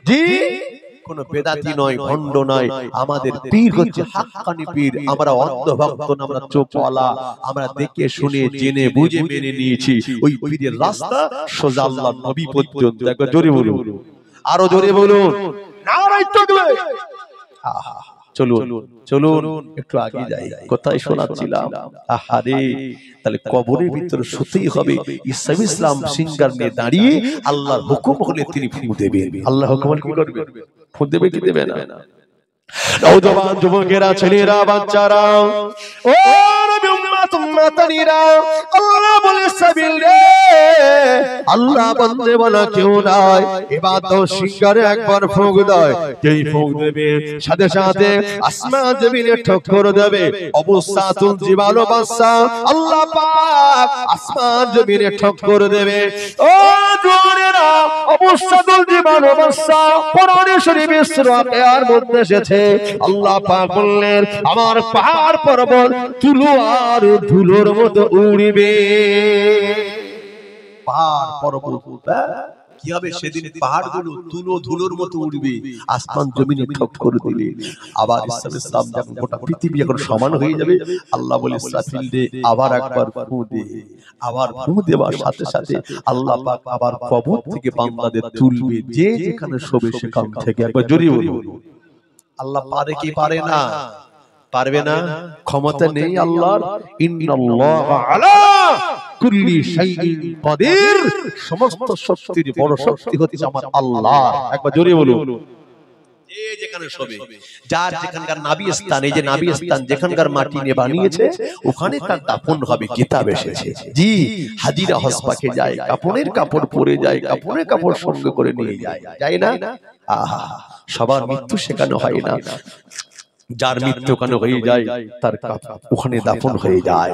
জি কোন বেদাতি নয়, ভণ্ড নয়, আমাদের পীর হচ্ছে হাক্কানি পীর। আমরা অন্ধ ভক্ত না, আমরা চোখওয়ালা, আমরা দেখে শুনে জেনে বুঝে মেনে নিয়েছি ওই পীরের রাস্তা সোজা আল্লাহর নবী পর্যন্ত। একবার জোরে বলুন, আরো জোরে বলুন, নারায়ে তাকবীর। চলুন চলুন একটু আগে যাই, কোথায় শোনাচ্ছিলাম? আহারে, তাহলে কবরের ভিতরে শুতেই হবে। ঈসা ইসলাম সিঙ্গার নিয়ে দাঁড়িয়ে আল্লাহর হুকুম হলে তিনি ফু দেবেন। আল্লাহ হুকুম কি করবে? ফু দেবে কি দেবে না? নওজওয়ান যুবকেরা, ছেলেরা, বাচ্চারা, ও নবী উম্মত উম্মতানিরা, আল্লাহ বলে সাবিল রে, আল্লাহ বন্দে বলা কেউ নাই, ইবাদত সিঙ্গারে একবার ফুঁক দেয়, যেই ফুঁক দেবে সাথে সাথে আসমান জমিনে ঠক্কর দেবে, অবসাতুল জিবাল বাসা, আল্লাহ পাক আসমান জমিনে ঠক্কর দেবে। ও জোরেরা, অবসাতুল জিবাল বাসা কোরআনে শরীফে সূরা কিয়ার মধ্যে এসেছে। আল্লাহ পাক বললেন, আমার পাহাড় পর্বত তুলো আর ধুলোর মতো উড়বে। পাহাড় পর্বত কি হবে সেদিন? পাহাড়গুলো তুলো ধুলোর মতো উড়বে, আসমান জমিনে ঠক্কর দিবে। আবার ঈসা ইসলাম যখন গোটা পৃথিবী এখন সমান হয়ে যাবে, আল্লাহ বলে ইসরাফিল দে, আবার একবার ফু দে। আবার ফু দেওয়ার সাথে সাথে আল্লাহ পাক আবার কবর থেকে বান্দাদের তুলবে, যে যেখানে শোবে সেখান থেকে। একবার জোরে বলুন, আল্লাহ পারে কি পারে না? পারবে না? ক্ষমতা নেই আল্লাহর? ইন্নাল্লাহা আলা কুল্লি শাইইন কাদির, সমস্ত শক্তির বড় শক্তি হচ্ছে আমার আল্লাহ। একবার জোরে বলুন, যে যেখানে শোবে, যার যেখানকার নাবি স্থান, এই যে নাবি স্থান যেখানকার মাটি নিয়ে বানিয়েছে ওখানে তার দাফন হবে। কিতাব এসেছে, জি হাজিরা হসপাকে যায়, কাপড়ের কাপড় পরে যায়, কাপড়ের কাপড় সঙ্গে করে নিয়ে যায়, যায় না? আহা, সবার মৃত্যু সেখানে হয় না, যার মৃত্যু ওখানে হয়ে যায় তার ওখানে দাফন হয়ে যায়।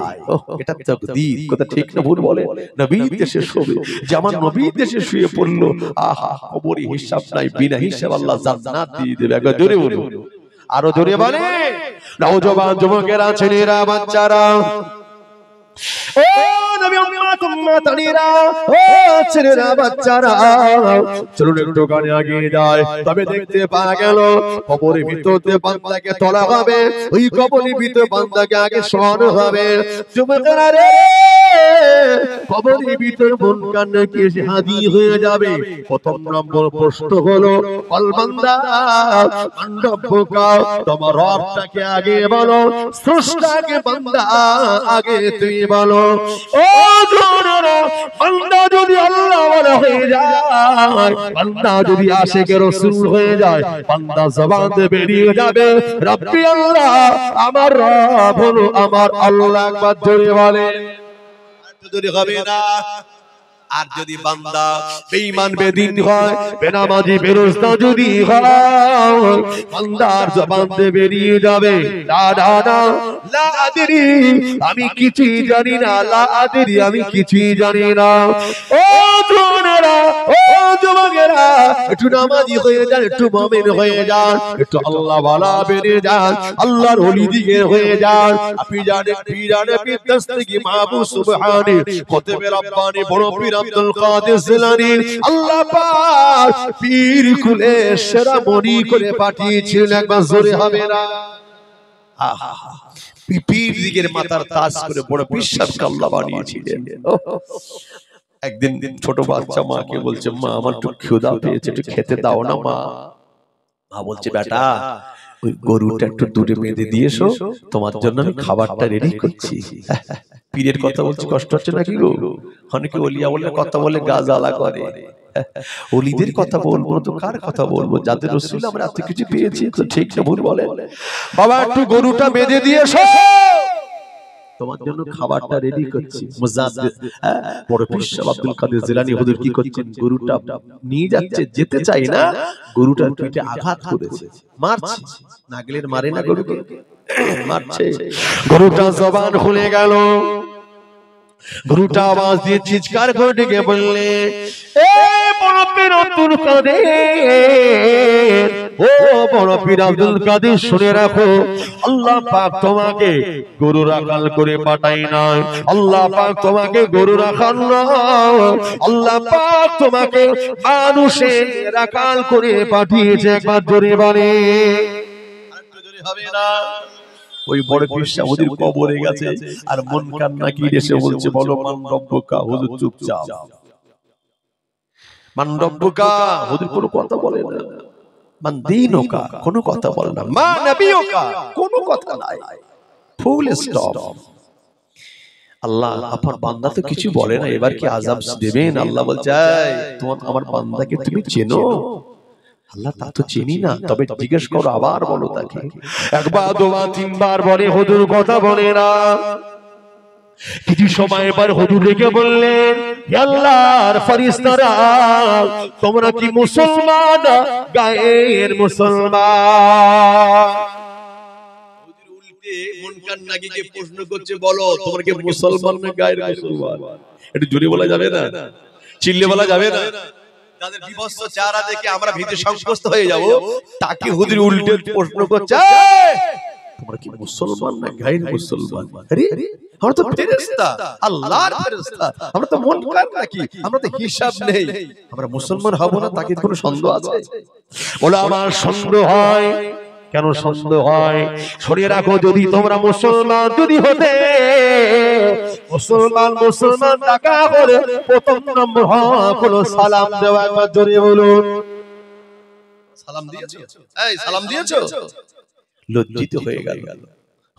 এটা তাকদীর, কথা ঠিক না ভুল বলে? নবীর দেশে শোবে, যে আমার নবীর দেশে শুয়ে পড়লো, আহা, কবরে হিসাব নাই, বিনা হিসাব আল্লাহ জান্নাত দিয়ে দেবে। একবার জোরে বলুন, আরো জোরে বলে। নওজওয়ান যুবকেরা, ছেলেরা, বাচ্চারা, ও নবী উম্মত উম্মতানিরা, ও ছেলেরা, বাচ্চারা, চলুন একটু গানে এগিয়ে যায়। তবে দেখতে পাওয়া গেল কবরের ভিতরে বান্দাকে তোলা হবে, ওই কবরের ভিতরে বান্দাকে আগে শোয়ানো হবে। যুবকেরা রে, কবরের ভিতর মন কান্না কি হাজির হয়ে যাবে। প্রথম নম্বর প্রশ্ন হলো, কল বান্দা মণ্ডপকা, তোমার রবটাকে আগে বলো, স্রষ্টাকে বান্দা আগে তুই বলো। ও জোরেরা, বান্দা যদি আল্লাহ ওয়ালা হয়ে যায়, বান্দা যদি আশিকে রাসূল হয়ে যায়, বান্দা জবান দিয়ে বেরিয়ে যাবে, রব্বি আল্লাহ, আমার রব হলো আমার আল্লাহ। একবার জোরে বলে, জোরে হবে না? আর যদি বান্দা বেঈমান বেদিন হয়, বেনামাজি বেরোজা যদি হয়, বান্দার জবান দিয়ে বেরিয়ে যাবে, লা লা লা লা আদরি, আমি কিছুই জানি না, লা আদরি, আমি কিছুই জানি না। ও জোনেরা, ও যুবকেরা, একটু নামাজি হয়ে যান, একটু মুমিন হয়ে যান, একটু আল্লাহ ওয়ালা বেরিয়ে যান, আল্লাহর ওলি দিকে হয়ে যান। আপনি জানেন পীরানে বিদস্তিগি মাহবুব সুবহানি খতিবে রব্বানি বড় পীর আব্দুল কাদের জিলানী, আল্লাহ পাক পীর কুলে সেরা মনি করে পাঠিয়েছিলেন। একবার জোরে হবে না? আহা, পীর দিকের মাথার তাজ করে বড় বিশ্বাসকে আল্লাহ বানিয়েছিলেন। একদিন ছোট বাচ্চা মাকে বলছে, মা আমার একটু ক্ষুধা পেয়েছে, একটু খেতে দাও না মা। মা বলছে, বেটা ওই গরুটা একটু দূরে বেঁধে দিয়ে এসো, তোমার জন্য আমি খাবারটা রেডি করছি। পীরের কথা বলছি, কষ্ট হচ্ছে নাকি গো? অনেকে ওলিয়া বলে কথা বলে গা জ্বালা করে। ওলিদের কথা বলবো তো কার কথা বলবো? যাদের রাসূল আমরা এত কিছু পেয়েছি, তো ঠিক না ভুল বলে? বাবা একটু গরুটা বেঁধে দিয়ে এসো, তোমার জন্য খাবারটা রেডি করছি। মুজাদ্দিদ বড় পীর আব্দুল কাদের জিলানী হুজুর কি করছেন? গরুটা নিয়ে যাচ্ছে, যেতে চাই না, গরুটার পিঠে আঘাত করেছে, মারছে। নাগলের মারে না গরুকে, মারছে। গরুটা জবান খুলে গেল, গরুটা আওয়াজ দিয়ে চিৎকার করে ডেকে বললে, এ বড় পীর আব্দুল কাদের, ও বড় বড় পীর আব্দুল কাদের শুনে রাখো, আল্লাহ পাক তোমাকে গরু রাখাল করে পাঠাই নাই, আল্লাহ পাক তোমাকে গরু রাখাল নয়, আল্লাহ পাক তোমাকে মানুষের রাখাল করে পাঠিয়েছে। একবার জোরে বলে আরেকটু জোরে হবে না? ওই বড় পীর সাহেব ওদের কবরে গেছে আর মন কান্না কি এসে বলছে, বলো মান রব্বুকা। হুজুর চুপচাপ, মান রব্বুকা, হুজুর কোনো কথা বলে না। মান দীনুকা, কোনো কথা বলে না। মা নবিয়ুকা, কোনো কথা নাই, ফুল স্টপ। আল্লাহ আপনার বান্দা তো কিছু বলে না, এবার কি আযাব দেবেন? আল্লাহ বলছে, তোমার আমার বান্দাকে তুমি চেনো? আল্লাহ তা তো চিনি না, তবে জিজ্ঞেস করো, আবার বলো তাকে। একবার দুবার তিনবার বলে হুজুর কথা বলে না। কিছু সময় পর হুজুর রেখে বললেন, হে আল্লাহর ফেরেশতারা, তোমরা কি মুসলমান? গায়ের মুসলমান। হুজুর উল্টে মুনকার নাকিকে প্রশ্ন করছে, বলো তোমরা কি মুসলমান না গায়ের মুসলমান? একটু জোরে বলা যাবে না? চিল্লে বলা যাবে না? তাদের বিভৎস চেহারা দেখে আমরা ভীতি সংকুচিত হয়ে যাব। তাকে হুজুর উল্টে প্রশ্ন করছে, তোমরা কি মুসলমান না গায়ের মুসলমান? আরে আমরা তো ফেরেশতা, আল্লাহর ফেরেশতা, আমরা তো মুনকার নাকি, আমরা তো হিসাব নেই, আমরা মুসলমান হব না? তাকে কোনো সন্দেহ আছে? বলে আমার সন্দেহ হয়। কেন সন্দেহ হয়? সরিয়ে রাখো, যদি তোমরা মুসলমান যদি হতে, মুসলমান মুসলমান টাকা করে প্রথম নম্বর হলো সালাম দেওয়া। একবার জোরে বলুন, সালাম দিয়েছো? এই সালাম দিয়েছো? লজ্জিত হয়ে গেল।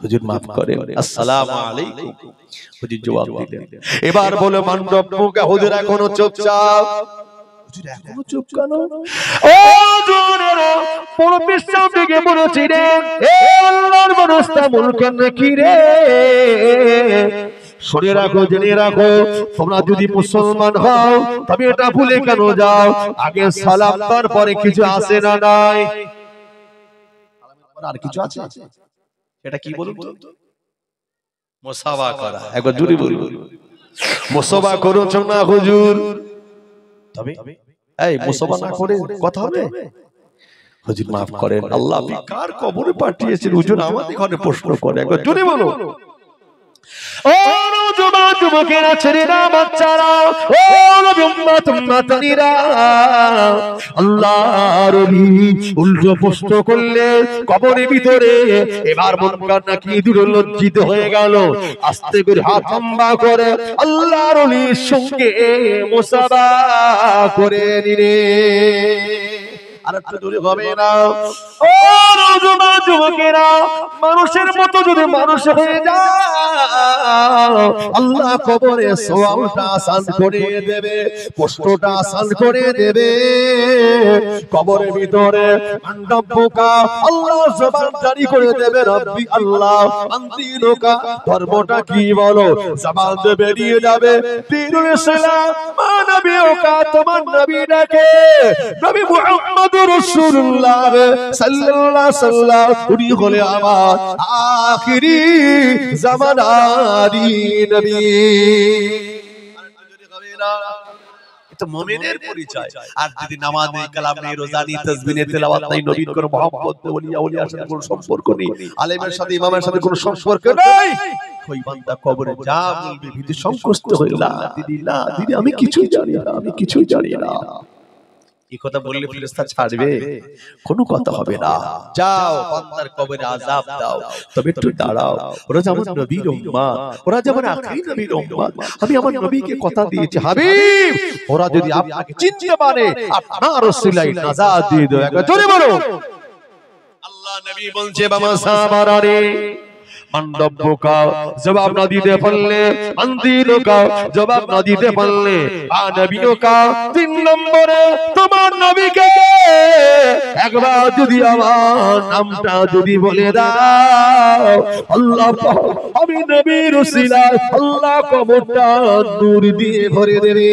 হুজুর maaf করেন, আসসালামু আলাইকুম। হুজুর জবাব দিলেন। এবার বলে মান রব্বুকা। হুজুর এখনো চুপচাপ। হুজুর এখনো চুপ কেন? ও জোরেরা বড় বিশ্বাস থেকে বলেছি রে, এ আল্লাহর মানুষটা মুলকান নাকি রে। শুনে রাখো, জেনে রাখো, তোমরা যদি মুসলমান হও তবে এটা ভুলে কেন যাও? আগে সালাম, তারপরে কিছু আছে না নাই? আর কিছু আছে? এটা কি বলুন তো? মুসাফা করা। একবার জোরে বলুন, মুসাফা করছো না হুজুর? তবে এই মুসাফা না করে কথা হবে? হুজুর maaf করেন, আল্লাহ আপনি কার কবরে পাঠিয়েছেন? হুজুর আমাদের ঘরে প্রশ্ন করে। একবার জোরে বলো। ও যুবক যুবকেরা, ছেলেরা, বাচ্চারা, ও নবী উম্মত উম্মতানিরা, আল্লাহর ওলি উল্টো প্রশ্ন করলে কবরের ভিতরে। এবার মুনকার নাকির দুটো লজ্জিত হয়ে গেল, আস্তে করে হাত লম্বা করে আল্লাহর ওলির সঙ্গে মুসাফা করে নিলে। আর একটু জোরে হবে না? ও যুবক যুবকেরা, মানুষের মতো যদি মানুষ হয়ে যায়, আল্লাহ কবরে সওয়ালটা আসান করে দেবে, প্রশ্নটা আসান করে দেবে। কবরের ভিতরে আন্ডাব্বুকা, আল্লাহ জবান জারি করে দেবে, রব্বি আল্লাহ আনদিনুকা, ধর্মটা কি বলো? জবান দিয়ে বেরিয়ে যাবে, দীনুল ইসলাম। মা নবিয়ুকা, তোমার নবী ডাকে, নবী মুহাম্মদ রাসূলুল্লাহ সাল্লাল্লাহু আলাইহি সাল্লাম, উনি হলে আমার আখিরি জামানারি নবী। এটা মুমিনের পরিচয়। আর যদি নামাজ নেই, কালাম নেই, রোজা নেই, তাসবিহ নেই, তেলাওয়াত নেই, নবীর কোনো মহব্বত নেই, ওলিয়া ওলিয়ার সাথে কোনো সম্পর্ক নেই, আলেমের সাথে ইমামের সাথে কোনো সম্পর্ক নেই, ওই বান্দা কবরে যা বলবে ভীতি সংকুচিত হয়ে, না দিদি, না দিদি, আমি কিছুই জানি না, আমি কিছুই জানি না। এই কথা বললে ফেরেশতা ছাড়বে? কোনো কথা হবে না। যাও বান্দার কবরে আযাব দাও, তবে একটু দাঁড়াও। ওরা যেমন নবীর উম্মত, ওরা যেমন আখিরি নবীর উম্মত, আমি আমার নবীকে কথা দিয়েছি, হাবিব ওরা যদি আপনাকে চিনতে পারে, আপনার রাসূলাই নাজাত দিয়ে দেবে। একবার জোরে বলো। আল্লাহ নবী বলছে, বাবা সাহাবারে, মানদব্বকা জবাব না দিতে পারলে, আনদিনুকা জবাব না দিতে পারলে, আনবিয়ুকা, তিন নম্বরে তোমার নবীকে একবার যদি আমার নামটা যদি বলে দাও, আল্লাহ আমি নবীর উসিলায় আল্লাহ কবরটা নূর দিয়ে ভরে দেবে।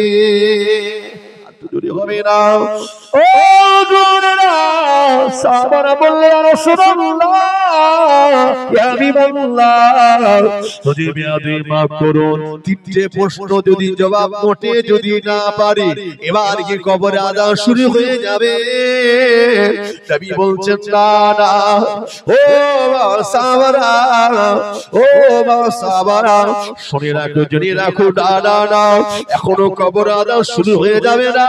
জোরে হবে না? ও জোরেরা, সাহাবারা বললে, ইয়া রাসূলুল্লাহ, ইয়া হাবিবাল্লাহ, যদি বেয়াদবি মাফ করুন, তিনটে প্রশ্ন যদি জবাব মোটে যদি না পারি, এবার কি কবরে আযাব শুরু হয়ে যাবে? নবী বলছেন না না, ও বাবা সাহাবারা, ও বাবা সাহাবারা, শুনে রাখো, জেনে রাখো, না না না, এখনো কবর আযাব শুরু হয়ে যাবে না।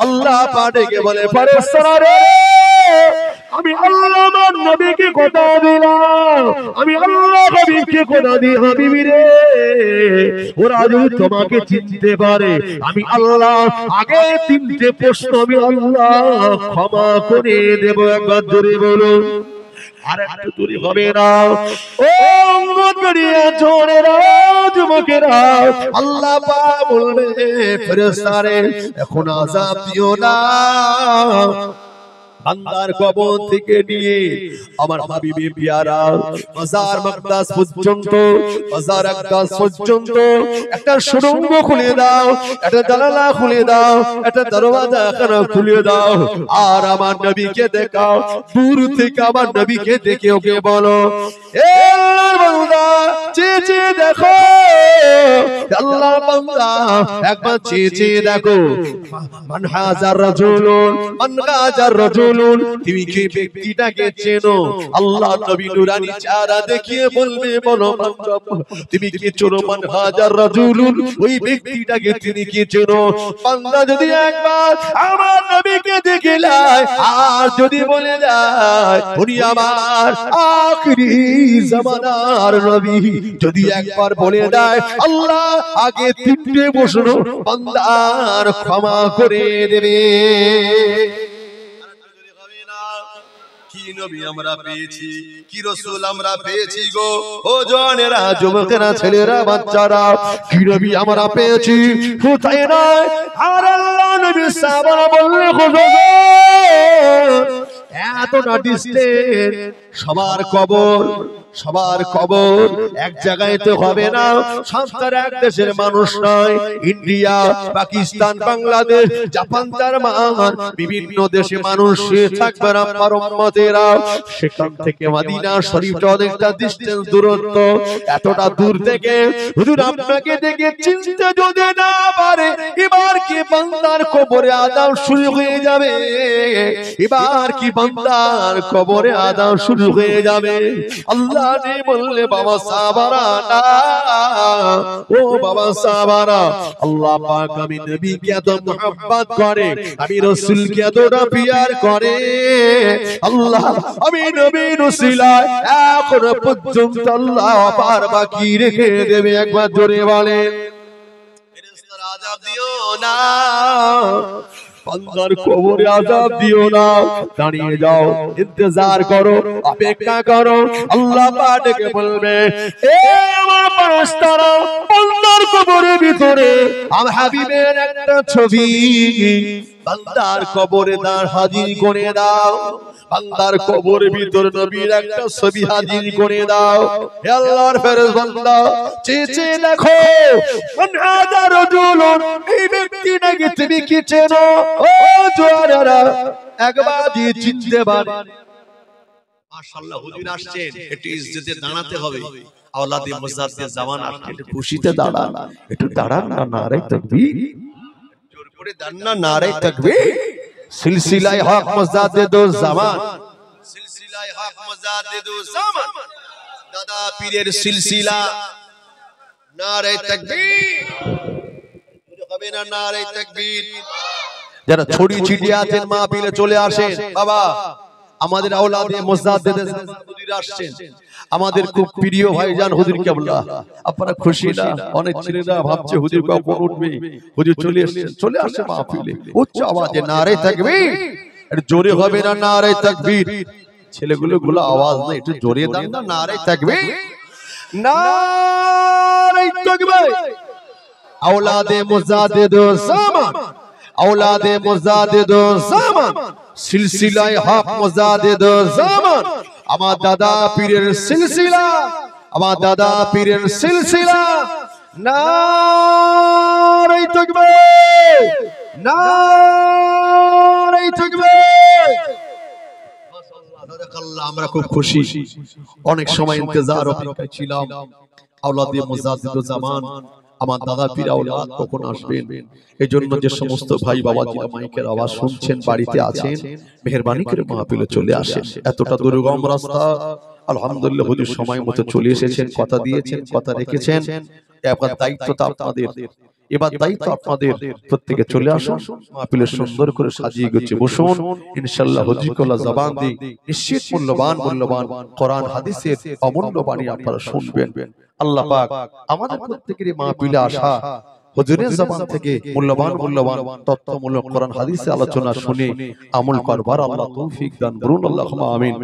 আল্লাহ পাক ডেকে বলে, ফেরেশতারা রে, আমি আল্লাহ আমার নবীকে কথা দিলাম, আমি আল্লাহ নবীকে কথা দিই, হাবিবি রে, ওরা যদি তোমাকে চিনতে পারে, আমি আল্লাহ আগে তিনটে প্রশ্ন আমি আল্লাহ ক্ষমা করে দেব। একবার জোরে বলো, আর একটু দূরে হবে না। ও উম্মতগণিয়া, জোরেরা, যুবকেরা, আল্লাহ পাক বলবে, ফেরেশতারে এখন আযাব দিও না। বান্দার কবর থেকে নিয়ে আমার হাবিবে পিয়ারা মাজার মাকদাস পর্যন্ত, মাজার আকদাস পর্যন্ত একটা সুড়ঙ্গ খুলে দাও, একটা জানালা খুলে দাও, একটা দরওয়াজা খুলে দাও, আর আমার নবীকে দেখাও। দূর থেকে আমার নবীকে দেখে ওকে বলো, এ আল্লাহর বান্দা, চেয়ে চেয়ে দেখো, আল্লাহর বান্দা, একবার চেয়ে চেয়ে দেখো, মান হাজার রাজুলুন, মান হাজার রাজুলুন, তুমি কি ব্যক্তিটাকে চেনো? আল্লাহ নবী নুরানি চেহারা দেখিয়ে বলবে, বলো তুমি কি চেনো? মান হাজার রাজুলুন, ওই ব্যক্তিটাকে তুমি কি চেনো? বান্দা যদি একবার আমার নবীকে দেখে নেয়, আর যদি বলে যায় উনি আমার আখিরি জামানার নবী, যদি একবার বলে দেয়, আল্লাহ আগে তিনটে প্রশ্ন বান্দার ক্ষমা করে দেবে। কি নবী আমরা পেয়েছি, কি রাসূল আমরা পেয়েছি গো, ও জওয়ানেরা, যুবকেরা, ছেলেরা, বাচ্চারা, কি নবী আমরা পেয়েছি, কোথায় নয়। আর আল্লাহ নবী সাহাবারা বললেন, হুজুর এতটা ডিস্টেন্স, সবার কবর, সবার কবর এক জায়গায় তো হবে না, সত্তর এক দেশের মানুষ নয়, India, Pakistan, Bangladesh, Japan, German, বিভিন্ন দেশে মানুষ থাকবে আমার উম্মতেরা। সেখান থেকে মদিনা শরীফটা অনেকটা ডিস্টেন্স, দূরত্ব, এতটা দূর থেকে হুজুর আপনাকে দেখে চিনতে যদি না পারে, এবার কি বান্দার কবরে আযাব শুরু হয়ে যাবে, এবার কি বান্দার কবরে আযাব শুরু হয়ে যাবে। আল্লাহ বললে, বাবা সাহাবারা না, ও বাবা সাহাবারা, আল্লাহ পাক আমি নবীকে এত মুহাব্বত করে, আমি রাসূলকে এতটা পিয়ার করে, আল্লাহ আমি নবীর উসিলায় এখন পর্যন্ত আল্লাহ পার বাকি রেখে দেবে। একবার জোরে বলেন, ফেরেশতারা আযাব দিও না, বান্দার কবরে আযাব দিও না, দাঁড়িয়ে যাও, ইন্তজার করো, অপেক্ষা করো। আল্লাহ পাক ডেকে বলবে, এ আমার ফেরেশতারা, বান্দার কবরের ভিতরে আমার হাবিবের একটা ছবি বান্দার কবরে দাঁড় হাজির করে দাও, বান্দার কবরের ভিতরে নবীর একটা ছবি হাজির করে দাও। হে আল্লাহর ফেরেশতা, চেয়ে চেয়ে দেখো, মান হাজার রাজুলুন, এই ব্যক্তিটাকে তুমি কি চেনো? ও জওয়ানেরা, একবার দিয়ে চিনতে পারে। মাশাআল্লাহ, হুজুর আসছেন, একটু ইজ্জতে দাঁড়াতে হবে। আওলাদে মুজাদ্দিদ জামান আসছে, একটু খুশিতে দাঁড়ান, একটু দাঁড়ান না, নারে তাকবীর, জোর করে দাঁড়ান না, নারে তাকবীর। সিলসিলায়ে হক মুজাদ্দিদুজ জামান, সিলসিলায়ে হক মুজাদ্দিদুজ জামান, দাদা পীরের সিলসিলা, নারে তাকবীর, হবে না নারে তাকবীর। যারা ছড়ি ছিটিয়ে আছেন মাহফিলে চলে আসেন, বাবা আমাদের আওলাদে মুজাদ্দিদ হুজুর আসছেন, আমাদের খুব প্রিয় ভাইজান হুজুর কেবলা। আপনারা খুশি না? অনেক ছেলেরা ভাবছে হুজুর কখন উঠবে, হুজুর চলে এসেছেন, চলে আসে মাহফিলে, উচ্চ আওয়াজে নারে তাকবীর, একটু জোরে হবে না নারে তাকবীর। ছেলেগুলো আওয়াজ নেই, একটু জোরে দাও না, নারে তাকবীর, নারে তাকবীর। আওলাদে মুজাদ্দিদুজ জামান, আওলাদে মুজাদ্দিদুজ জামান, সিলসিলায়ে হক মুজাদ্দিদুজ জামান, আমার দাদা পীরের সিলসিলা, আমার দাদা পীরের সিলসিলা, নারে তাকবীর, নারে তাকবীর। মাশাআল্লাহ, আমরা খুব খুশি, অনেক সময় ইন্তজার অপেক্ষায় ছিলাম। আওলাদে মুজাদ্দিদুজ জামান আমার দাদা পীর আওলাদ কখন আসবেন। এই জন্য যে সমস্ত ভাই বাবাজিরা মাইকের আওয়াজ শুনছেন, বাড়িতে আছেন, মেহেরবানি করে মাহফিলে চলে আসেন। এতটা দুর্গম রাস্তা, আলহামদুলিল্লাহ হুজুর সময় মতো চলে এসেছেন, কথা দিয়েছেন, কথা রেখেছেন। এবার দায়িত্বটা আপনাদের, এবার দায়িত্ব আপনাদের। প্রত্যেকে চলে আসুন, মাহফিলে সুন্দর করে সাজিয়ে গুছিয়ে বসুন। ইনশাআল্লাহ হুজুরকুল্লাহ জবান দিয়ে নিশ্চিত মূল্যবান কোরআন হাদিসের অমূল্য বাণী আপনারা শুনবেন। আল্লাহ পাক আমাদের প্রত্যেকেরই মাহফিলে আসা হুজুরের জবান থেকে মূল্যবান তথ্যমূলক কোরআন হাদিসের আলোচনা শুনে আমল করবার আল্লাহ তৌফিক দান করুন, আল্লাহুম্মা আমিন।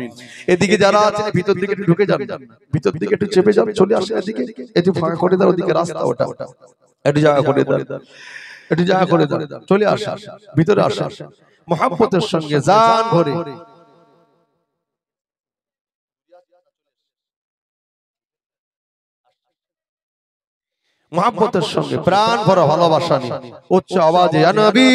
এদিকে যারা আছেন ভিতর দিকে একটু ঢুকে যান, ভিতর দিকে একটু চেপে যান, চলে আসেন এদিকে, একটু ফাঁকা করে দাও, ওদিকে রাস্তা ওটা, একটু জায়গা করে দাও, একটু জায়গা করে দাও, চলে আসেন ভিতরে, আসেন মুহাব্বতের সঙ্গে জান ভরে। মুহাব্বতের সঙ্গে প্রাণ ভরা ভালোবাসা নিয়ে উচ্চ আওয়াজে ইয়া নবী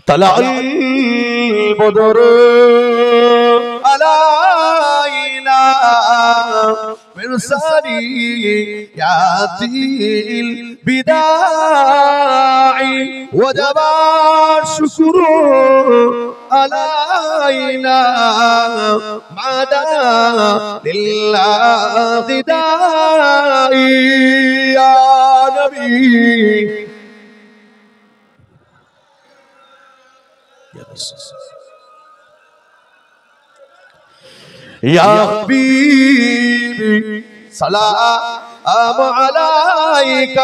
طلع البدر علينا من ثنيات الوداع وجب الشكر علينا مدى لله داعي يا نبي يا حبيبي سلام عليك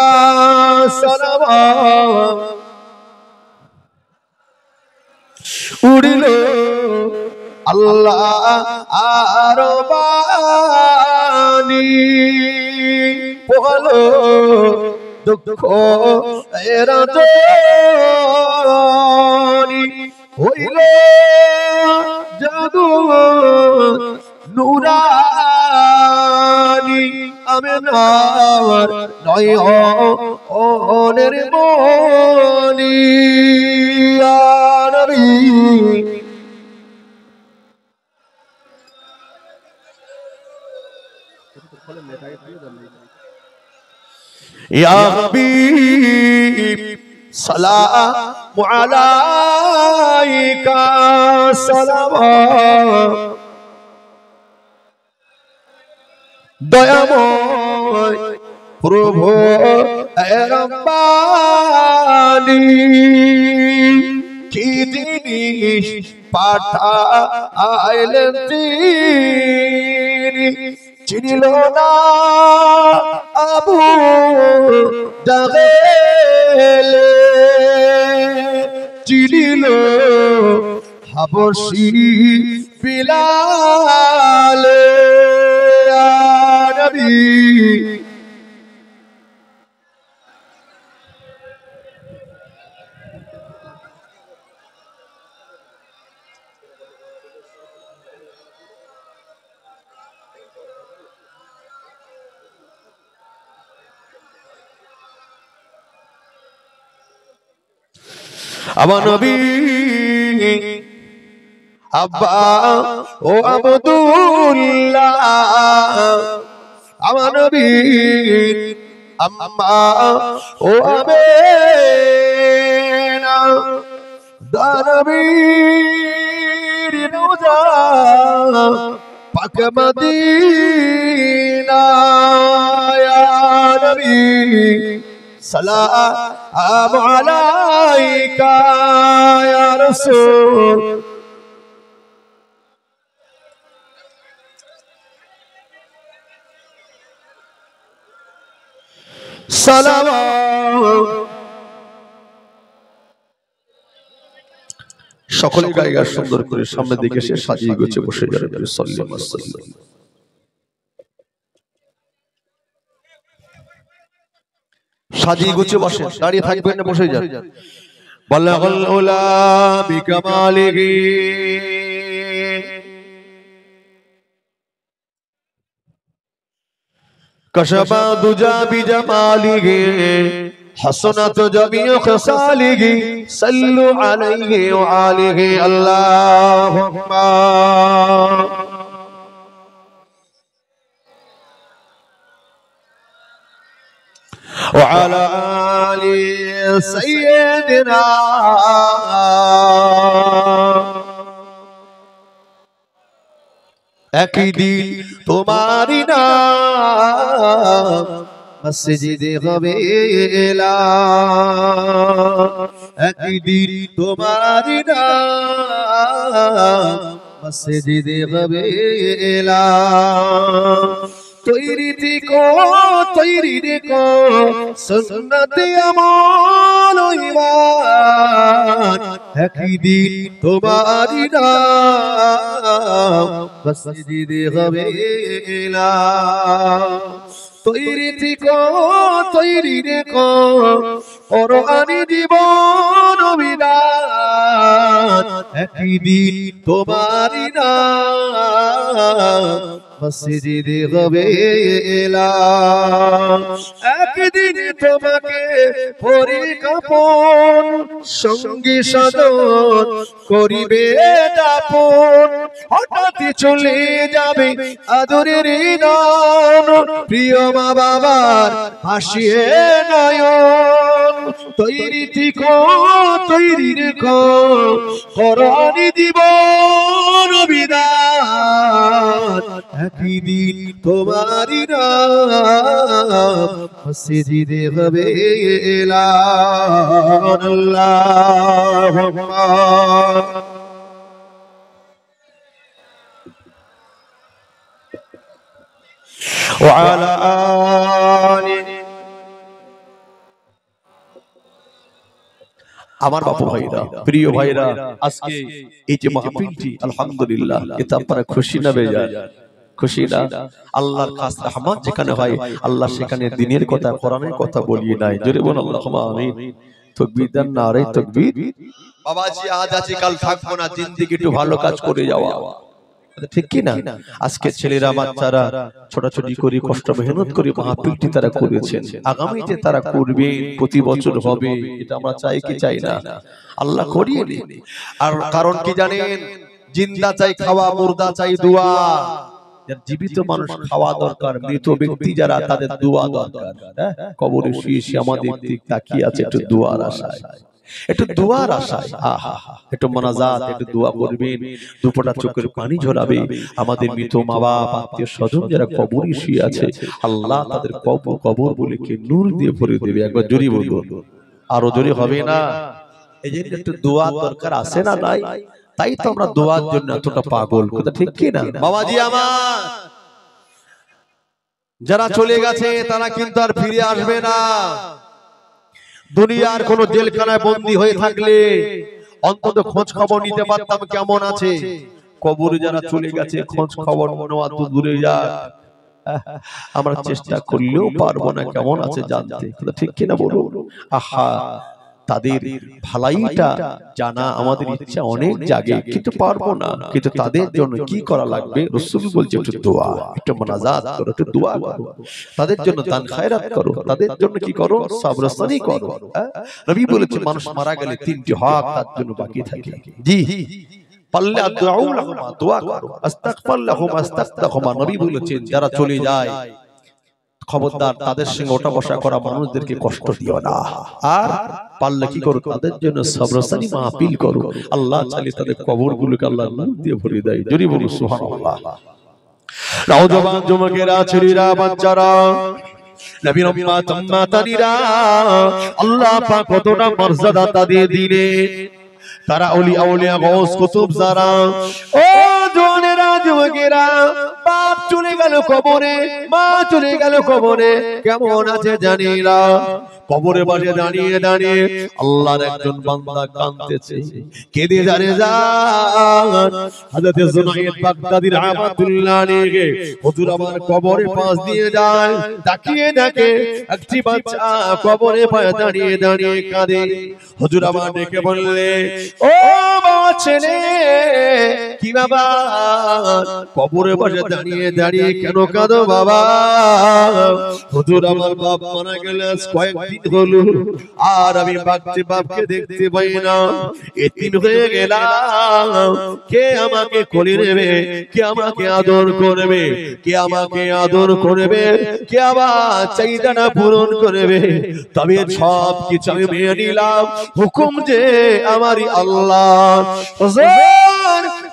صلوات উড়িলো আল্লাহ আরবানি পোহালো দুঃখ এরাজনি হইল জাদু নুরানি আমেনার নয় ওনের মনি ইয়া নবী ইয়া হাবিব সালাম আলাইকা সালাওয়াত দয়াময় প্রভু রব্বানি কি জিনিস পাঠাইলেন তিনি চিনিল না আবু জাহেল চিনিল হাবশী বিলাল ইয়া নবী আমার নবী আব্বা ও আব্দুল্লাহ আমার নবী আম্মা ও আমেনা দানবীর রোজা পাক মদিনা ইয়া নবী সালাম আলাইকা ইয়া রাসূল সালাম সকলে গায়িকা সুন্দর করে সামনে দিকে সে সাজিয়ে গুছিয়ে বসে যাবে সাল্লাল্লাহু আলাইহি ওয়াসাল্লাম সাজিয়ে গুছিয়ে বসে দাঁড়িয়ে থাকবেন না বসে যান বাল্লাগুল উলা বিকামালিহি कशफा दुजा बिजमालिहि हसनत जमीउ खसालिहि सल्लु अलैहि व आलिहि अल्लाहुम्मा व अला आलि सय्यिदिना एक दिन तुम्हारी नाम मस्जिदे गबेला एक दिन तुम्हारी नाम मस्जिदे गबेला तैरी को सुन्नत अमल ईमान एक दिन तुम्हारी नाम मस्जिदे गबेला तैरी को कुरआनी जीवन विधान एक दिन तुम्हारी नाम मस्जिदे गबेला एक दिन তোমাকে পরিকাপন সঙ্গী সাধন করিবে দাপন হঠাৎ চলে যাবে আদরের নয়ন প্রিয় মা বাবার হাসিয়ে নয়ন তৈরি থেকো কোরআনি জীবন বিধান একদিন তোমারি নাম মসজিদে গবেলা আল্লাহুম্মা ওয়া আলা আলিহি আমার বাপু ভাইরা প্রিয় ভাইরা আজকে এই যে মাহফিলটি আলহামদুলিল্লাহ এটা আপনারা খুশি না বেজার খুশি না আল্লাহর খাস রহমত যেখানে হয় আল্লাহ সেখানে দ্বীনের কথা কোরআনের কথা বলিয়ে নাই জোরে বল আল্লাহুম্মা আমিন তাকবীর দেন নারে তাকবীর বাবাজি আজ আছে কাল থাকবো না জিন্দেগি একটু ভালো কাজ করে যাওয়া ঠিক কি না আজকে ছেলেরা বাচ্চারা ছোটাছুটি করে কষ্ট মেহনত করে মাহফিলটি তারা করেছেন আগামীতে তারা করবে প্রতি বছর হবে এটা আমরা চাই কি চাই না আল্লাহ করিয়ে দিন আর কারণ কি জানেন জিন্দা চাই খাওয়া মুর্দা চাই দোয়া যার জীবিত মানুষ খাওয়া দরকার মৃত ব্যক্তি যারা তাদের দোয়া দরকার কবরে শুয়ে আমাদের দিক তাকিয়ে আছে একটু দোয়ার আশায় একটু দোয়ার আশায় আহা একটু মোনাজাত একটু দোয়া করবেন দুপোটা চোখের পানি ঝরাবে আমাদের মৃত মা বাবা আত্মীয় স্বজন যারা কবরে শুয়ে আছে আল্লাহ তাদের কবর বলে কে নূর দিয়ে ভরে দেবে একবার জোরে বলুন আরো জোরে হবে না এই যে একটু দোয়া দরকার আছে না নাই তাই তো আমরা দোয়ার জন্য এতটা পাগল কথা ঠিক কি না বাবাজি আমার যারা চলে গেছে তারা কিন্তু আর ফিরে আসবে না দুনিয়ার কোন জেলখানায় বন্দী হয়ে থাকলে অন্তত খোঁজ খবর নিতে পারতাম কেমন আছে কবরে যারা চলে গেছে খোঁজ খবর নেওয়া তো দূরে যাক আমরা চেষ্টা করলেও পারবো না কেমন আছে জানতে ঠিক কিনা বলো আহা তাদের ভালাইটা জানা আমাদের ইচ্ছা অনেক জাগে কিন্তু পারবো না কিন্তু তাদের জন্য কি করা লাগবে রাসূল বলছে একটু দোয়া একটু মুনাজাত করো একটু দোয়া করো তাদের জন্য দান খায়রাত করো তাদের জন্য কি করো সবরসানি করো নবী বলেছে মানুষ মারা গেলে তিনটি হক তার জন্য বাকি থাকে জি পাল্লা দুআউ লাহুম দোয়া করো আস্তাগফির লাহুম আস্তাগফির নবী বলেছেন যারা চলে যায় খবরদার তাদের সঙ্গে ওঠা বসা করা মানুষদেরকে কষ্ট দিও না আর পারলে কি করো তাদের জন্য সবরসানি মাহফিল করো আল্লাহ চাইলে তাদের কবরগুলোকে আল্লাহ নূর দিয়ে ভরে দেয় জোরে বলো সুবহানাল্লাহ নওজওয়ান যুবকেরা ছেলেরা বাচ্চারা নবীর উম্মত উম্মাতানিরা আল্লাহ পাক কতটা মর্যাদা তাদের দিলে তারা আউলিয়া গাউস কুতুব যারা ও জওয়ানেরা যুবকেরা বাপ চলে গেল কবরে মা চলে গেল কবরে কেমন আছে জানি না কবরে বসে দাঁড়িয়ে দাঁড়িয়ে আল্লাহর একজন বান্দা কাঁদতেছে কেঁদে জানে যান হযরত জুনায়েদ বাগদাদী রাহমাতুল্লাহ আলাইহি হুজুর আমার কবরে পাশ দিয়ে যায় তাকিয়ে দেখে একটি বাচ্চা কবরে পায়ে দাঁড়িয়ে দাঁড়িয়ে কাঁদে হুজুর আমার ডেকে বললে ও বাবা ছেলে কি বাবা কবরে বসে দাঁড়িয়ে দাঁড়িয়ে কেন কাঁদো বাবা? হুজুর আমার বাপ মারা গেলে কয়েকদিন হলো, আর আমি বাপকে দেখতে পাই না, এতিম হয়ে গেলাম। কে আমাকে কোলে নেবে? কে আমাকে আদর করবে? কে আমাকে আদর করবে? কে আমার চাহিদাটা পূরণ করবে? তবে সব কিছু আমি মেনে নিলাম, হুকুম যে আমারই আল্লাহ।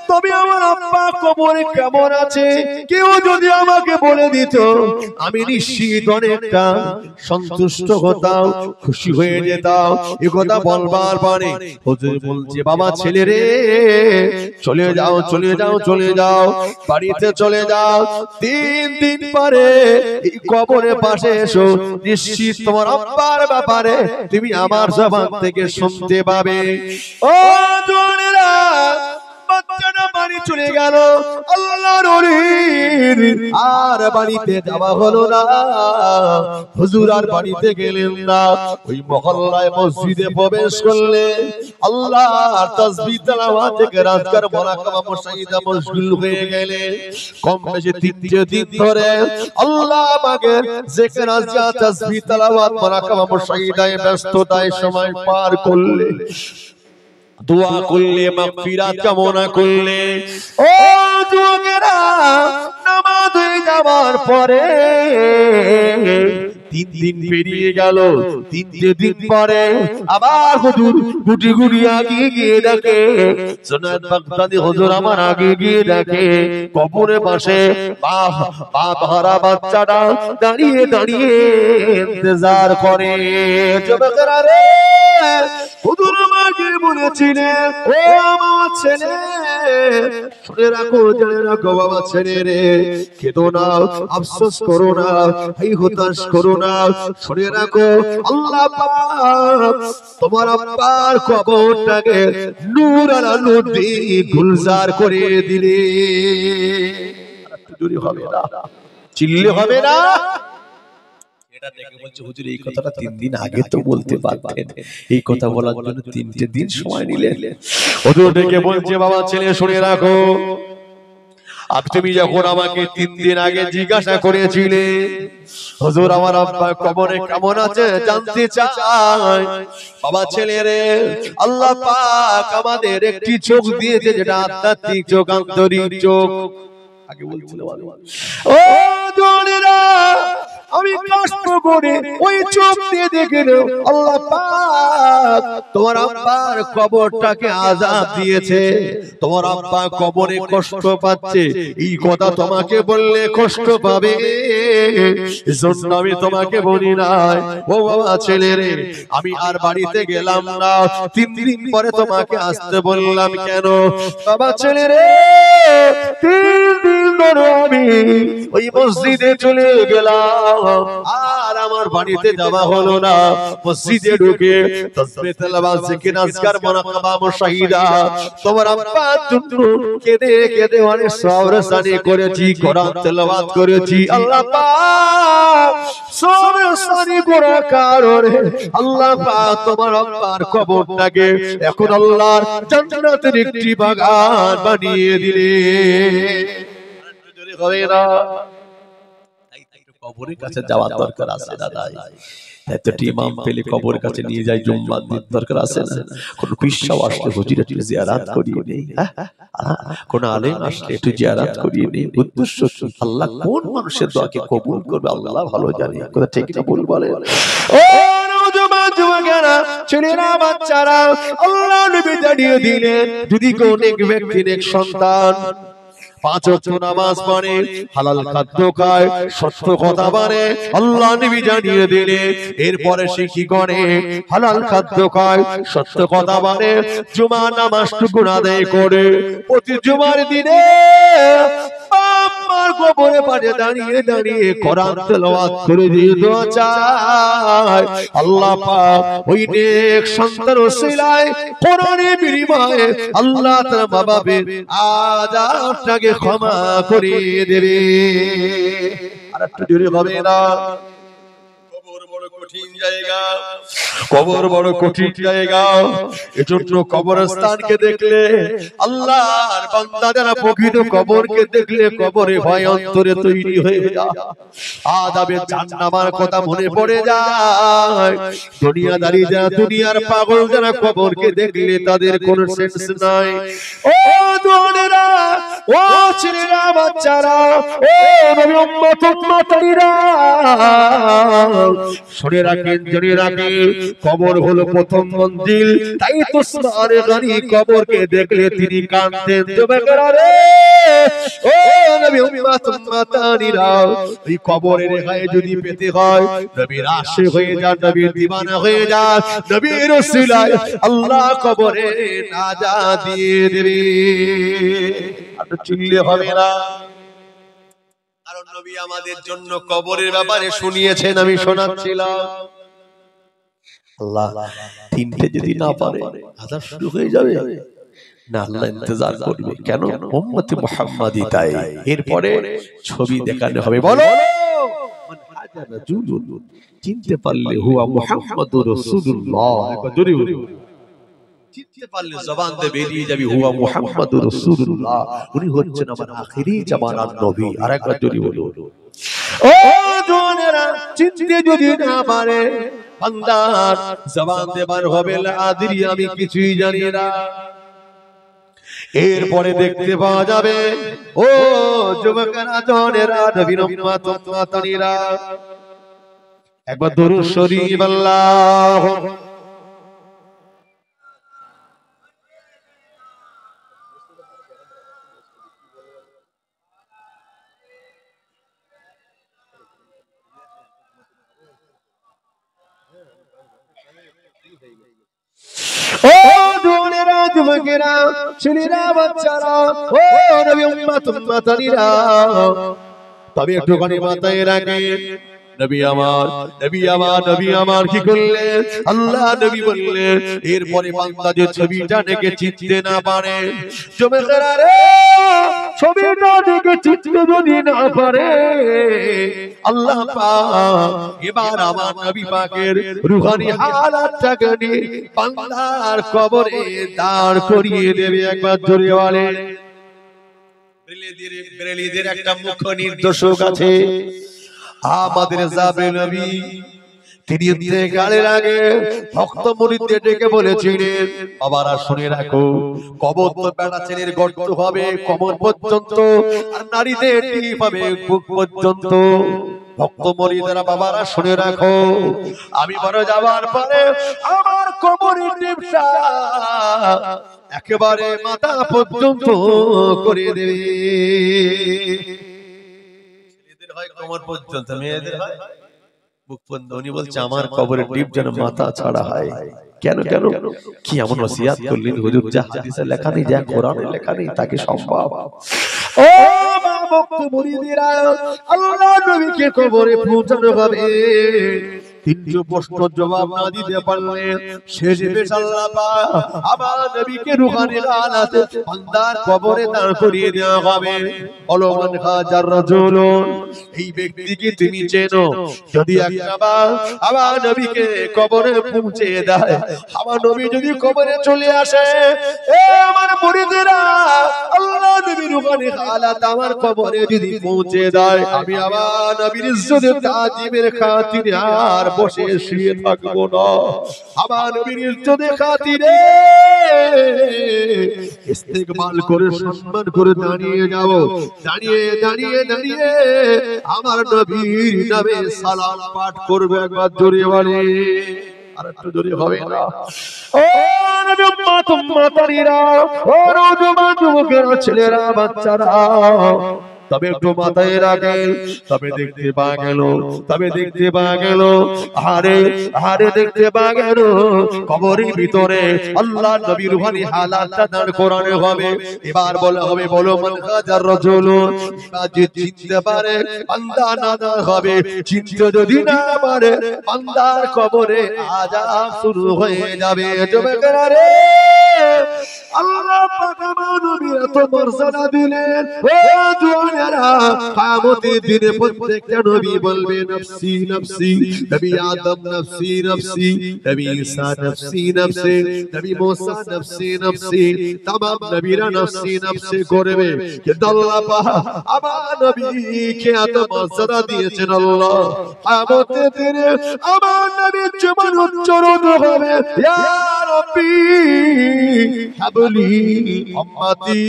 তবে আমার আব্বা কবরে কেমন আছে কেউ যদি আমাকে বলে দিত, আমি নিশ্চিত অনেকটা সন্তুষ্ট হতাম, খুশি হয়ে যেতাম। এ কথা বলবার পরে হুজুর বলছে, বাবা ছেলে রে, চলে যাও চলে যাও চলে যাও, বাড়িতে চলে যাও। 3 দিন পরে এই কবরের পাশে এসো, নিশ্চিত তোমার আব্বার ব্যাপারে তুমি আমার জবান থেকে শুনতে পাবে। ও জোনেরা, বাচ্চাটা বাড়ি চলে গেল, আল্লাহর ওলির আর বাড়িতে যাওয়া হলো না। হুজুর আর বাড়িতে গেলেন না, ওই মহল্লায় মসজিদে প্রবেশ করলেন। আল্লাহর তাসবিহ তেলাওয়াত থেকে রাজকার মুরাকাবা মুশাহিদা মশগুল হয়ে গেলেন। কম বেশি 3 দিন ধরে আল্লাহ পাকের জিকির আজকার তাসবিহ তেলাওয়াত মুরাকাবা মুশাহিদায় ব্যস্ততায় সময় পার করলেন। দোয়া করলে, মাগফিরাত কামনা করলে। ও যুবকেরা, নামাজ হয়ে যাওয়ার পরে 3 দিন পেরিয়ে গেল। 3 দিন পরে আবার হুজুর গুটি গুটি আগে গিয়ে দেখে, সুন্নাত বাগদাদি হুজুর আমার আগে গিয়ে দেখে কবরের পাশে পা ধরা বাচ্চাটা দাঁড়িয়ে দাঁড়িয়ে ইন্তজার করে। যুবকেরা রে, হুজুর আমাকে বলেছিলেন, ও আমার ছেলে, শুনে রাখো, জেনে রাখো বাবা ছেলে রে, কেঁদো না, আফসোস করো না, এই হতাশ করো না। শুনে রাখো, আল্লাহ পাক তোমার আব্বার কবরটাকে নূর আর আলো দিয়ে গুলজার করে দিলে। জোরে হবে না, চিল্লে হবে না। এটা দেখে বলছে, হুজুর এই কথাটা 3 দিন আগে তো বলতে পারতেন, এই কথা বলার জন্য 3টে দিন সময় নিলেন। হুজুর ডেকে বলছে, বাবা ছেলে শুনে রাখো, তুমি যখন আমাকে 3 দিন আগে জিজ্ঞাসা করেছিলে হুজুর আমার আব্বা কবরে কেমন আছে জানতে চাই, বাবা ছেলে রে, আল্লাহ পাক আমাদের একটি চোখ দিয়েছে, যেটা আধ্যাত্মিক চোখ, আন্তরিক চোখ। আগে বলছিল ও জোনেরা, আমি কষ্ট করে ওই চোখ দিয়ে দেখে আল্লাহ পাক তোমার আব্বার কবরটাকে আযাব দিয়েছে, তোমার আব্বা কবরে কষ্ট পাচ্ছে। এই কথা তোমাকে বললে কষ্ট পাবে, এজন্য আমি তোমাকে বলি নাই। ও বাবা ছেলে রে, আমি আর বাড়িতে গেলাম না, 3 দিন পরে তোমাকে আসতে বললাম কেন? বাবা ছেলে রে, 3 দিন ধরে আমি ওই মসজিদে চলে গেলাম, আর আমার বাড়িতে যাওয়া হলো না। মসজিদে ঢুকে তাসবিহ তেলাওয়াত জিকির আজকার মুরাকাবা মুশাহিদা তোমার আব্বার জন্য কেঁদে কেঁদে অনেক সওয়ারসানি করেছি, কোরআন তেলাওয়াত করেছি। আল্লাহ পাক সওয়ারসানি করার কারণে আল্লাহ পাক তোমার আব্বার কবরটাকে এখন আল্লাহর জান্নাতের একটি বাগান বানিয়ে দিলে। হবে না, কবরের কাছে যাওয়ার দরকার আছে দাদা। এতটি ইমাম পেলে কবরের কাছে নিয়ে যায়, জুম্মার দিন দরকার আছে না? কোন পিসাব আসলে হুজুর একটু জিয়ারত করিয়ে নেই, কোন আলেম আসলে একটু জিয়ারত করিয়ে নেই। উদ্দেশ্য আল্লাহ কোন মানুষের দোয়াকে কবুল করবে আল্লাহ ভালো জানে। কথা ঠিক না ভুল বলে? ও নওজোয়ান যুবকেরা, ছেলেরা, বাচ্চারা, আল্লাহ নবী জানিয়ে দিলেন, যদি কোন এক ব্যক্তির এক সন্তান 5 ওয়াক্ত নামাজ পড়ে, হালাল খাদ্য খায়, সত্য কথা বলে, আল্লাহ নবী জানিয়ে দিলেন এরপরে সে কি করে? হালাল খাদ্য খায়, সত্য কথা বলে, জুমা নামাজটুকু আদায় করে, প্রতি জুমার দিনে আম্মার কবরে পাশে দাঁড়িয়ে দাঁড়িয়ে কোরআন তেলাওয়াত করে দিয়ে দোয়া চায়। আল্লাহ পাক ওই নেক সন্তান ওসিলায় কোরআনের বিনিময়ে আল্লাহ তার বাবার আযাবটাকে ক্ষমা করে দেবে। আর একটু জোরে হবে না? কবর বড় কঠিন জায়গা, কবর বড় কঠিন জায়গা। এজন্য কবরস্থানকে দেখলে আল্লাহর বান্দা যারা প্রকৃত কবরকে দেখলে কবরে ভয় অন্তরে তৈরি হয়ে যায়, আযাবে জাহান্নামের কথা মনে পড়ে যায়। দুনিয়াদারি যারা, দুনিয়ার পাগল যারা কবরকে দেখলে তাদের কোনো সেন্স নাই। ও দুনিয়ারা, ও ছেলেরা, বাচ্চারা, ও নবী উম্মত উম্মতীরা, শুনে রাখেন, জেনে রাখেন, কবর হলো প্রথম মঞ্জিল। তাই তো উসমান গনি কবরকে দেখলে তিনি কাঁদতেন। যুবকেরা রে, ও নবী উম্মত উম্মতীরা, এই কবরের গায়ে যদি পেতে হয়, নবীর আশিক হয়ে যান, নবীর দিওয়ানা হয়ে যান, নবীর ওসিলায় আল্লাহ কবরে নাজাত দিয়ে দেবে। আর চিল্লে হবে না, কারণ নবী আমাদের জন্য কবরের ব্যাপারে শুনিয়েছেন, আমি শোনাচ্ছিলাম। আল্লাহ তিনটে যদি না পারে আযাব শুরু হয়ে যাবে না, আল্লাহ ইন্তজার করবে। কেন? উম্মতে মুহাম্মাদি তাই। এরপরে ছবি দেখানো হবে। বলো মান হাজা রাজুলুন, চিনতে পারলে হুয়া মুহাম্মাদুর রাসূলুল্লাহ। একবার জোরে বলো, চিনতে পারলে জবান দিয়ে বেরিয়ে যাবে হুয়া মুহাম্মাদুর রাসূলুল্লাহ, উনি হচ্ছেন আমার আখিরি জামানার নবী। আরেকবার জোরে বলো। ও জোনেরা, চিনতে যদি না পারে বান্দার জবান দিয়ে বার হবে লা আদরি, আমি কিছুই জানি না। এরপরে দেখতে পাওয়া যাবে, ও যুবকেরা, জোনেরা, নবীর উম্মত উম্মতীরা, একবার দরুদ শরীফ আল্লাহু ও দুনিয়ারা, যুবকেরা, ছেলেরা, বাচ্চারা, ও নবী উম্মত উম্মতীরা, তবে একটুখানি মাথায় রাখেন, নবী আমার, নবী আমার, নবী আমার কি করলেন? আল্লাহ নবী বললেন, এরপরে বান্দা যে ছবিটা দেখে চিনতে না পারে, যুবকেরা রে, ছবিটা দেখে চিনতে যদি না পারে, আল্লাহ পাক এবার আমার নবী পাকের রূহানি হালাতটাকে নিয়ে বান্দার কবরে দাঁড় করিয়ে দেবে। একবার জোরে বলেন। ব্রেলিদের একটা মুখ্য নির্দেশক আছে, আমাদের যাবে নবী, তিনি ইন্তেকালের আগে ভক্ত মুরিদদের ডেকে বলেছিলেন, বাবারা শুনে রাখো, কবর তো বেড়াচেনের গর্ত হবে কবর পর্যন্ত, আর নারীদের টিপ হবে বুক পর্যন্ত। ভক্ত মুরিদরা বাবারা শুনে রাখো, আমি বড় যাবার পরে আমার কবরের টিপটা একেবারে মাথা পর্যন্ত করে দেবে। ছেলেদের হয় কবর পর্যন্ত, মেয়েদের হয় বুক পর্যন্ত। উনি বলছে আমার কবরের টিপ যেন মাথা ছাড়া হয়। কেন কেন কি এমন ওসিয়াত করলেন হুজুর? যা হাদিসে লেখা নেই, যা কোরআনে লেখা নেই, তাকে সম্ভব। ও মা ভক্ত মুরিদেরা, আল্লাহ নবীকে কবরে পৌঁছানো হবে, তিনটি প্রশ্ন জবাব না দিতে পারলে শেষ বেশ আল্লাহ পাক আমার নবীকে রূহানি হালাতে বান্দার কবরে দাঁড় করিয়ে দেওয়া হবে। বলো মান হাজার রাজুলুন, এই ব্যক্তিকে তুমি চেনো? যদি একবার আমার নবীকে কবরে পৌঁছে দেয়, আমার নবী যদি কবরে চলে আসে, এ আমার মুরিদেরা, আল্লাহ নবীর রূহানি হালাত আমার কবরে যদি পৌঁছে দেয়, আমি আমার নবীর ইজ্জতের তাজিমের খাতিরে আর বসে শুয়ে থাকবো না, আমার নবীর ইজ্জতের খাতিরে ইস্তেকবাল করে সম্মান করে দাঁড়িয়ে যাব, দাঁড়িয়ে দাঁড়িয়ে দাঁড়িয়ে আমার নবীর নামে সালাম পাঠ করবে। একবার জোরে বলে, আর একটু জোরে হবে না? ও নবী উম্মত উম্মতীরা, ও নওজোয়ান যুবকেরা, ছেলেরা, বাচ্চারা, তবে একটু মাথায় রাখেন, তবে দেখতে পা গেল, তবে দেখতে পা গেল, আরে আরে দেখতে পা গেল কবরের ভিতরে আল্লাহ নবীর রূহানি হালাতটা দাঁড় করানো হবে। এবার বলা হবে, বলো মান হাজার রাজুলুন, যে চিনতে পারে বান্দা নাদার হবে, চিনতে যদি না পারে বান্দার কবরে আযাব শুরু হয়ে যাবে। যুবকেরা রে, আল্লাহ পাক আমার নবী এত মর্যাদা দিলেন। ও জওয়ানেরা, কিয়ামতের দিনে প্রত্যেকটা নবী বলবে নফসি নফসি। নবী আদম নফসি নফসি, নবী ঈসা নফসি নফসি, নবী মুসা নফসি নফসি, तमाम নবীরা নফসি নফসি করবে। কিন্তু আল্লাহ পাক আমার নবীকে এত মর্যাদা দিয়েছেন। আল্লাহ কিয়ামতের দিনে আমার নবীর জীবন উচ্চারণ হবে, ইয়া রাব্বি হাবলি উম্মতি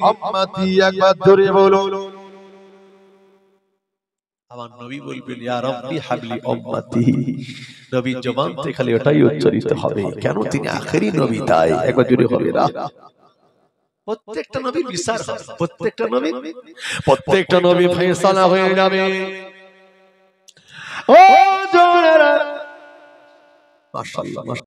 উম্মতি। একবার ধরে বলো, আমার নবী বলবেন ইয়া রাব্বি হাবলি উম্মতি। নবীর জবান থেকে খালি ওটাই উচ্চারিত হবে, কেন তিনি আখেরি নবী তাই। একবার জোরে হবে না? প্রত্যেকটা নবী বিচার হবে, প্রত্যেকটা নবী ফয়সালা হয়ে যাবে। ও জওয়ানেরা, মাশাআল্লাহ।